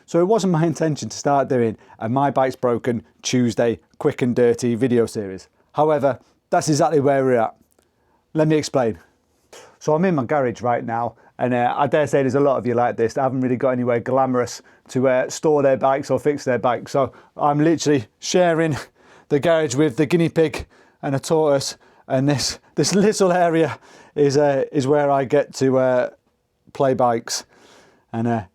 So it wasn't my intention to start doing a My Bike's Broken Tuesday quick and dirty video series. However, that's exactly where we're at. Let me explain. So I'm in my garage right now, and I dare say there's a lot of you like this that haven't really got anywhere glamorous to store their bikes or fix their bikes. So I'm literally sharing the garage with the guinea pig and a tortoise, and this little area is where I get to play bikes, and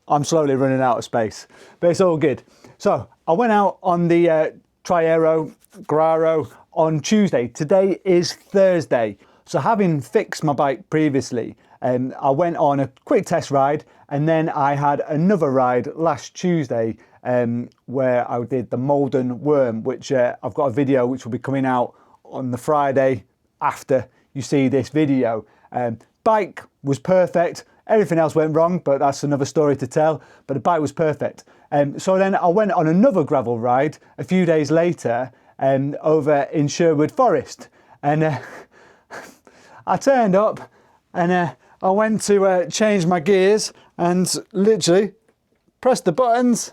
I'm slowly running out of space, but it's all good. So I went out on the Triareo Graro on Tuesday. Today is Thursday. So having fixed my bike previously, I went on a quick test ride, and then I had another ride last Tuesday where I did the Molden Worm, which I've got a video which will be coming out on the Friday after you see this video. Bike was perfect. Everything else went wrong, but that's another story to tell. But the bike was perfect. So then I went on another gravel ride a few days later over in Sherwood Forest. And I turned up and I went to change my gears and literally pressed the buttons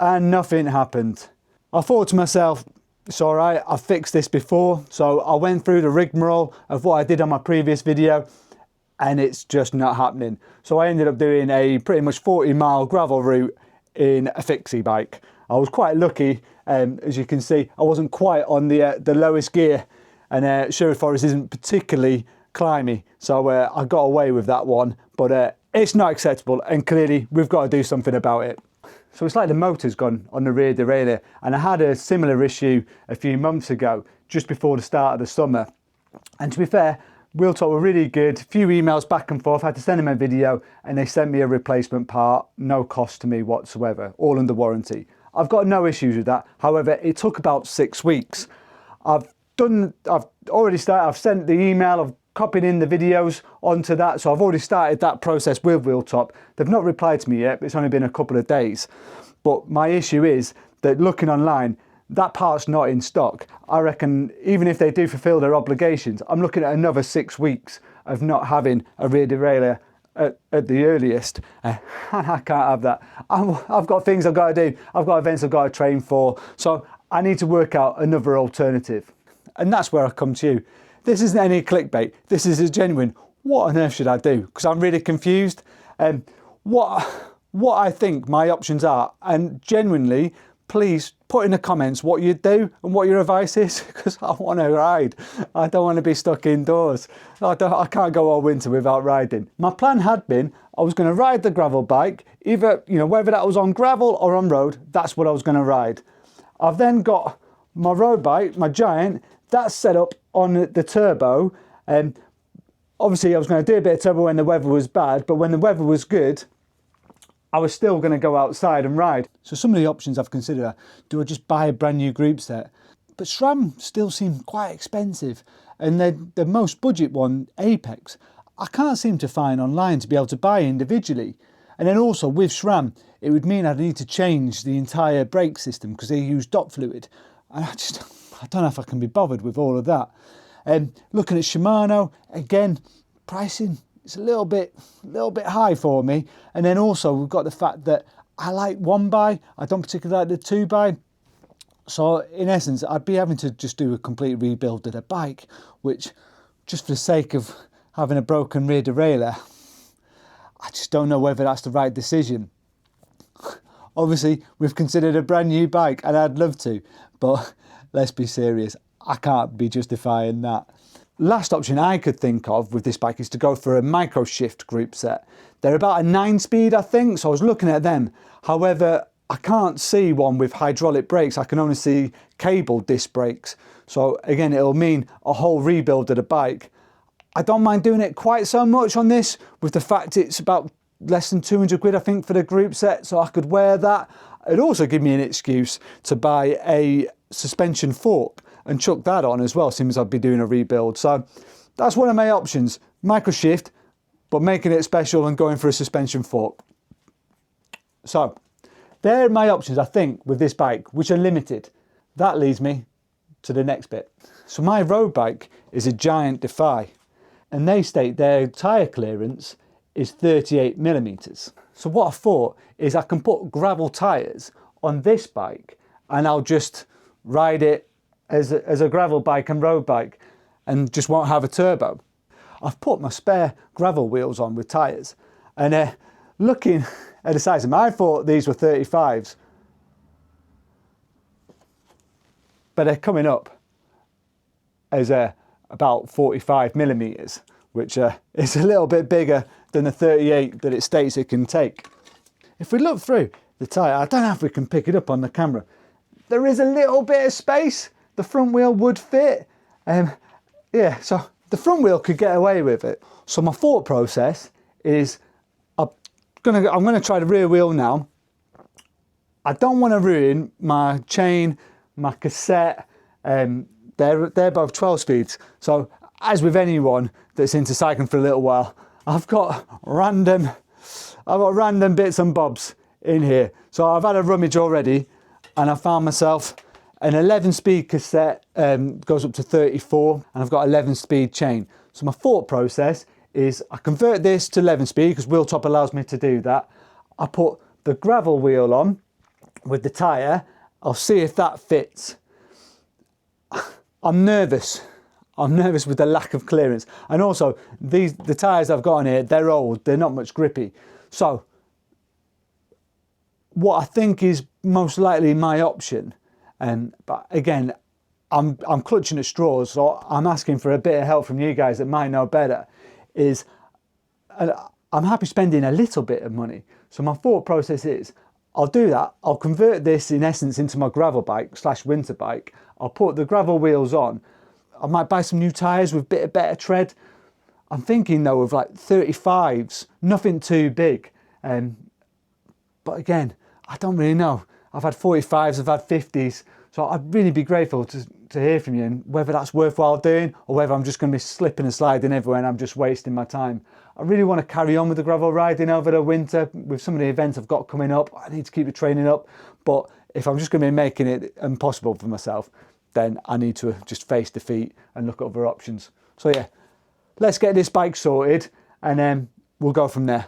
and nothing happened. I thought to myself, it's all right, I've fixed this before. So I went through the rigmarole of what I did on my previous video, and it's just not happening. So I ended up doing a pretty much 40-mile gravel route in a fixie bike. I was quite lucky, as you can see, I wasn't quite on the lowest gear, and Sherwood Forest isn't particularly climby, so I got away with that one, but it's not acceptable, and clearly we've got to do something about it. So it's like the motor's gone on the rear derailleur, and I had a similar issue a few months ago, just before the start of the summer. And to be fair, Wheeltop were really good, a few emails back and forth, I had to send them a video, and they sent me a replacement part, no cost to me whatsoever, all under warranty. I've got no issues with that. However, it took about 6 weeks. I've already started, I've sent the email, I've copied in the videos onto that, so I've already started that process with Wheeltop. They've not replied to me yet, but it's only been a couple of days. But my issue is that looking online, that part's not in stock. I reckon even if they do fulfill their obligations, I'm looking at another 6 weeks of not having a rear derailleur at the earliest. I can't have that. I've got things I've got to do. I've got events I've got to train for. So I need to work out another alternative. And that's where I come to you. This isn't any clickbait. This is a genuine, what on earth should I do? Because I'm really confused. What I think my options are, and genuinely, please put in the comments what you do and what your advice is, because I want to ride. I don't want to be stuck indoors. I can't go all winter without riding. My plan had been, I was going to ride the gravel bike, either, whether that was on gravel or on road, that's what I was going to ride. I've then got my road bike, my Giant, that's set up on the turbo. Obviously I was going to do a bit of turbo when the weather was bad, but when the weather was good, I was still going to go outside and ride. So some of the options I've considered are, do I just buy a brand new group set? But SRAM still seem quite expensive. And the most budget one, Apex, I can't seem to find online to be able to buy individually. And then also with SRAM, it would mean I'd need to change the entire brake system because they use dot fluid. And I don't know if I can be bothered with all of that. Looking at Shimano, again, pricing, it's a little bit high for me. And then also we've got the fact that I like 1x, I don't particularly like the 2x. So in essence, I'd be having to just do a complete rebuild of the bike, which just for the sake of having a broken rear derailleur, I just don't know whether that's the right decision. Obviously, we've considered a brand new bike and I'd love to, but let's be serious, I can't be justifying that. Last option I could think of with this bike is to go for a micro shift group set. They're about a 9-speed, I think, so I was looking at them. However, I can't see one with hydraulic brakes. I can only see cable disc brakes. So again, it'll mean a whole rebuild of the bike. I don't mind doing it quite so much on this, with the fact it's about less than 200 quid, I think, for the group set, so I could wear that. It'd also give me an excuse to buy a suspension fork and chuck that on as well, seems I'd be doing a rebuild. So that's one of my options, micro shift, but making it special and going for a suspension fork. So they're my options, I think, with this bike, which are limited. That leads me to the next bit. So my road bike is a Giant Defy, and they state their tyre clearance is 38 millimeters. So what I thought is I can put gravel tyres on this bike and I'll just ride it as a gravel bike and road bike and just won't have a turbo. I've put my spare gravel wheels on with tyres, and looking at the size of them, I thought these were 35s, but they're coming up as about 45 millimeters, which is a little bit bigger than the 38 that it states it can take. If we look through the tyre, I don't know if we can pick it up on the camera, there is a little bit of space. The front wheel would fit. Yeah, so the front wheel could get away with it. So my thought process is I'm gonna try the rear wheel now. I don't want to ruin my chain, my cassette. They're both 12 speeds. So as with anyone that's into cycling for a little while, I've got random bits and bobs in here. So I've had a rummage already, and I found myself an 11-speed cassette, goes up to 34, and I've got 11-speed chain. So my thought process is I convert this to 11-speed because Wheeltop allows me to do that. I put the gravel wheel on with the tyre. I'll see if that fits. I'm nervous. I'm nervous with the lack of clearance. And also, the tyres I've got on here, they're old. They're not much grippy. So what I think is most likely my option, but again, I'm clutching at straws, so I'm asking for a bit of help from you guys that might know better, is I'm happy spending a little bit of money. So my thought process is, I'll do that. I'll convert this in essence into my gravel bike / winter bike. I'll put the gravel wheels on. I might buy some new tyres with better tread. I'm thinking though of like 35s, nothing too big. But again, I don't really know. I've had 45s, I've had 50s. So I'd really be grateful to hear from you, and whether that's worthwhile doing or whether I'm just going to be slipping and sliding everywhere and I'm just wasting my time. I really want to carry on with the gravel riding over the winter with some of the events I've got coming up. I need to keep the training up, but if I'm just going to be making it impossible for myself, then I need to just face defeat and look at other options. So yeah, let's get this bike sorted and then we'll go from there.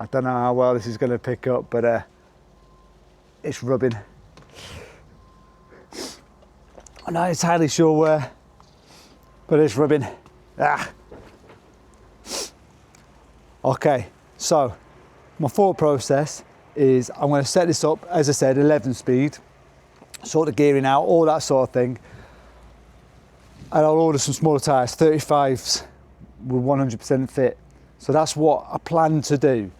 I don't know how well this is going to pick up, but it's rubbing. I'm not entirely sure where, but it's rubbing. Ah. Okay, so my thought process is I'm going to set this up, as I said, 11 speed, sort the gearing out, all that sort of thing. And I'll order some smaller tyres, 35s with 100% fit. So that's what I plan to do.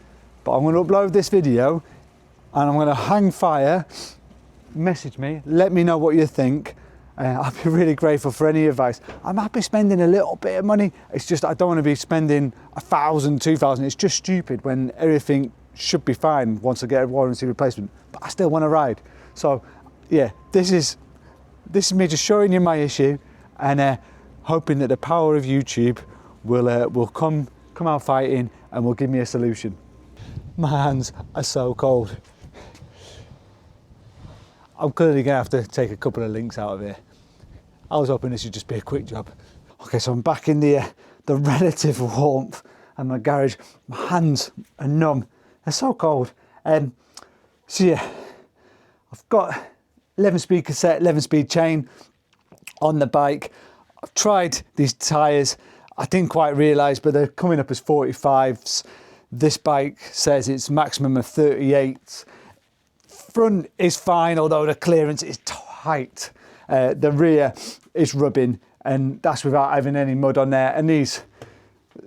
But I'm going to upload this video and I'm going to hang fire. Message me, let me know what you think. I'll be really grateful for any advice. I'm happy spending a little bit of money. It's just I don't want to be spending 1,000, 2,000. It's just stupid when everything should be fine once I get a warranty replacement. But I still want to ride. So yeah, this is me just showing you my issue and hoping that the power of YouTube will come out fighting and will give me a solution. My hands are so cold. I'm clearly gonna have to take a couple of links out of here. I was hoping this would just be a quick job. Okay, so I'm back in the relative warmth and my garage. My hands are numb. They're so cold. So yeah, I've got 11-speed cassette, 11-speed chain on the bike. I've tried these tyres. I didn't quite realise, but they're coming up as 45s. This bike says it's maximum of 38s. Front is fine, although the clearance is tight. The rear is rubbing, and that's without having any mud on there. And these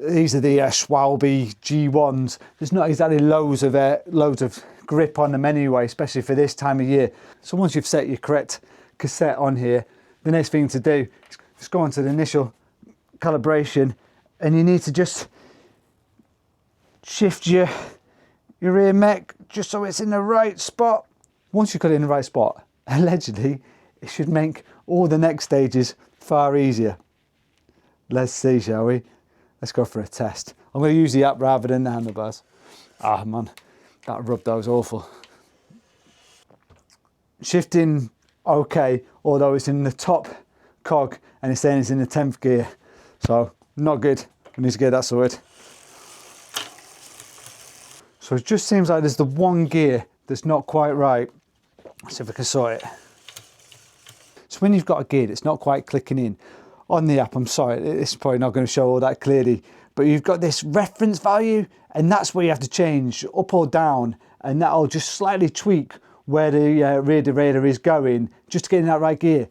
are the Schwalbe G1s. There's not exactly loads of grip on them anyway, especially for this time of year. So once you've set your correct cassette on here, the next thing to do is just go onto the initial calibration, and you need to just shift your rear mech just so it's in the right spot. Once you've got it in the right spot, allegedly, it should make all the next stages far easier. Let's see, shall we? Let's go for a test. I'm going to use the app rather than the handlebars. Ah, man, that rub that was awful. Shifting okay, although it's in the top cog and it's saying it's in the 10th gear. So, not good. We need to get that sorted. So it just seems like there's the one gear that's not quite right. Let's see if I can sort it. So when you've got a gear that's not quite clicking in, on the app, I'm sorry, it's probably not going to show all that clearly, but you've got this reference value, and that's where you have to change up or down, and that'll just slightly tweak where the rear derailleur is going, just to get in that right gear.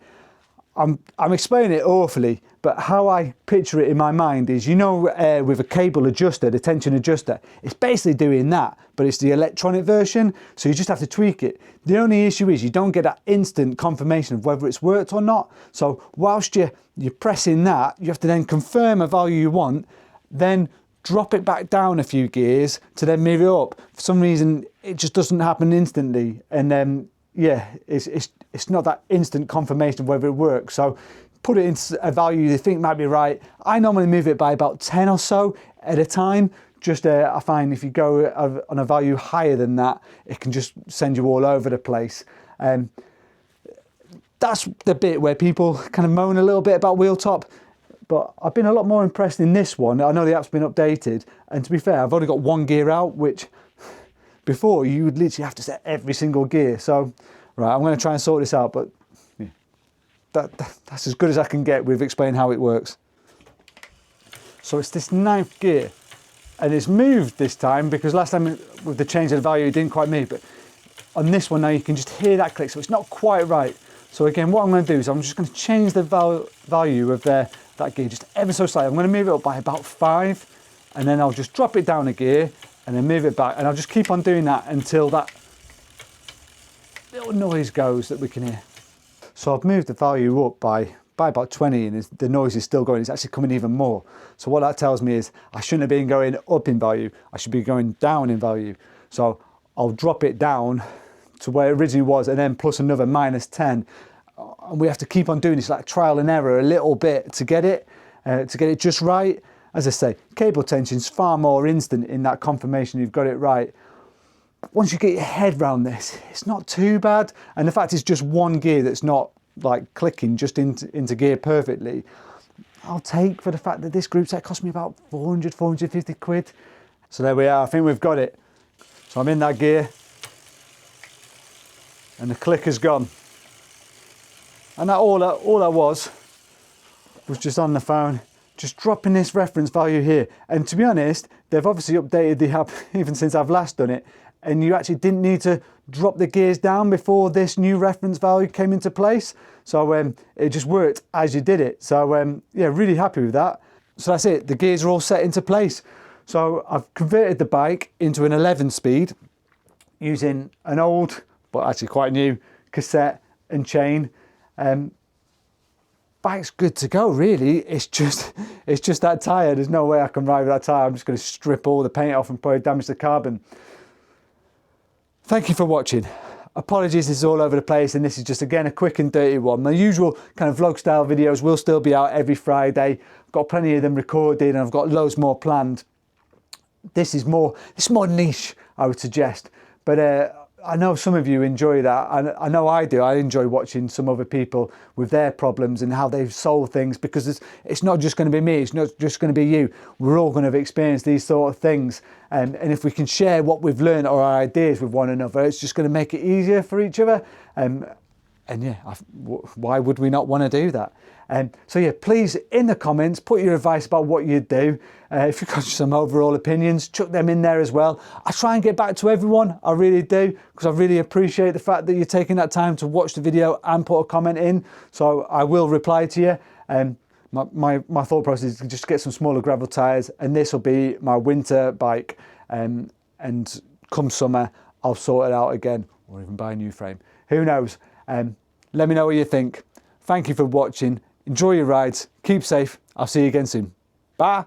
I'm explaining it awfully, but how I picture it in my mind is, you know, with a cable adjuster, the tension adjuster, it's basically doing that, but it's the electronic version, so you just have to tweak it. The only issue is you don't get that instant confirmation of whether it's worked or not. So whilst you're pressing that, you have to then confirm a value you want, then drop it back down a few gears to then move it up. For some reason, it just doesn't happen instantly, and then yeah, it's not that instant confirmation of whether it works. So put it into a value you think might be right. I normally move it by about 10 or so at a time. Just I find if you go on a value higher than that, it can just send you all over the place. That's the bit where people kind of moan a little bit about Wheeltop, but I've been a lot more impressed in this one. I know the app's been updated, and to be fair, I've only got one gear out, which before you would literally have to set every single gear. So, right, I'm going to try and sort this out, but yeah, that's as good as I can get with explaining how it works. So it's this 9th gear, and it's moved this time because last time with the change of the value it didn't quite move, but on this one now you can just hear that click, so it's not quite right. So again, what I'm going to do is I'm just going to change the value of that gear just ever so slightly. I'm going to move it up by about 5, and then I'll just drop it down a gear and then move it back, and I'll just keep on doing that until that little noise goes that we can hear. So I've moved the value up by about 20, and the noise is still going. It's actually coming even more. So what that tells me is I shouldn't have been going up in value. I should be going down in value. So I'll drop it down to where it originally was, and then plus another -10. And we have to keep on doing this, like trial and error a little bit to get it just right. As I say, cable tension's far more instant in that confirmation you've got it right. Once you get your head around this, it's not too bad. And the fact it's just one gear that's not like clicking just into gear perfectly, I'll take for the fact that this group set cost me about 400, 450 quid. So there we are, I think we've got it. So I'm in that gear, and the clicker's gone. And that all I was just on the phone, just dropping this reference value here. And to be honest, they've obviously updated the app even since I've last done it, and you actually didn't need to drop the gears down before this new reference value came into place. So it just worked as you did it. So yeah, really happy with that. So that's it, the gears are all set into place. So I've converted the bike into an 11-speed using an old, but actually quite new, cassette and chain. Bike's good to go, really. It's just that tyre. There's no way I can ride with that tyre. I'm just going to strip all the paint off and probably damage the carbon. Thank you for watching. Apologies, this is all over the place, and this is just, again, a quick and dirty one. My usual kind of vlog style videos will still be out every Friday. I've got plenty of them recorded, and I've got loads more planned. This is more niche, I would suggest. But I know some of you enjoy that, and I know I do. I enjoy watching some other people with their problems and how they've solved things, because it's not just going to be me, it's not just going to be you. We're all going to have experienced these sort of things, and if we can share what we've learned or our ideas with one another, it's just going to make it easier for each other. And yeah, why would we not want to do that? So yeah, please, in the comments, put your advice about what you'd do. If you've got some overall opinions, chuck them in there as well. I try and get back to everyone, I really do, because I really appreciate the fact that you're taking that time to watch the video and put a comment in. So I will reply to you. My thought process is to just get some smaller gravel tyres, and this will be my winter bike. And come summer, I'll sort it out again, or even buy a new frame. Who knows? Let me know what you think. Thank you for watching. Enjoy your rides, keep safe, I'll see you again soon. Bye.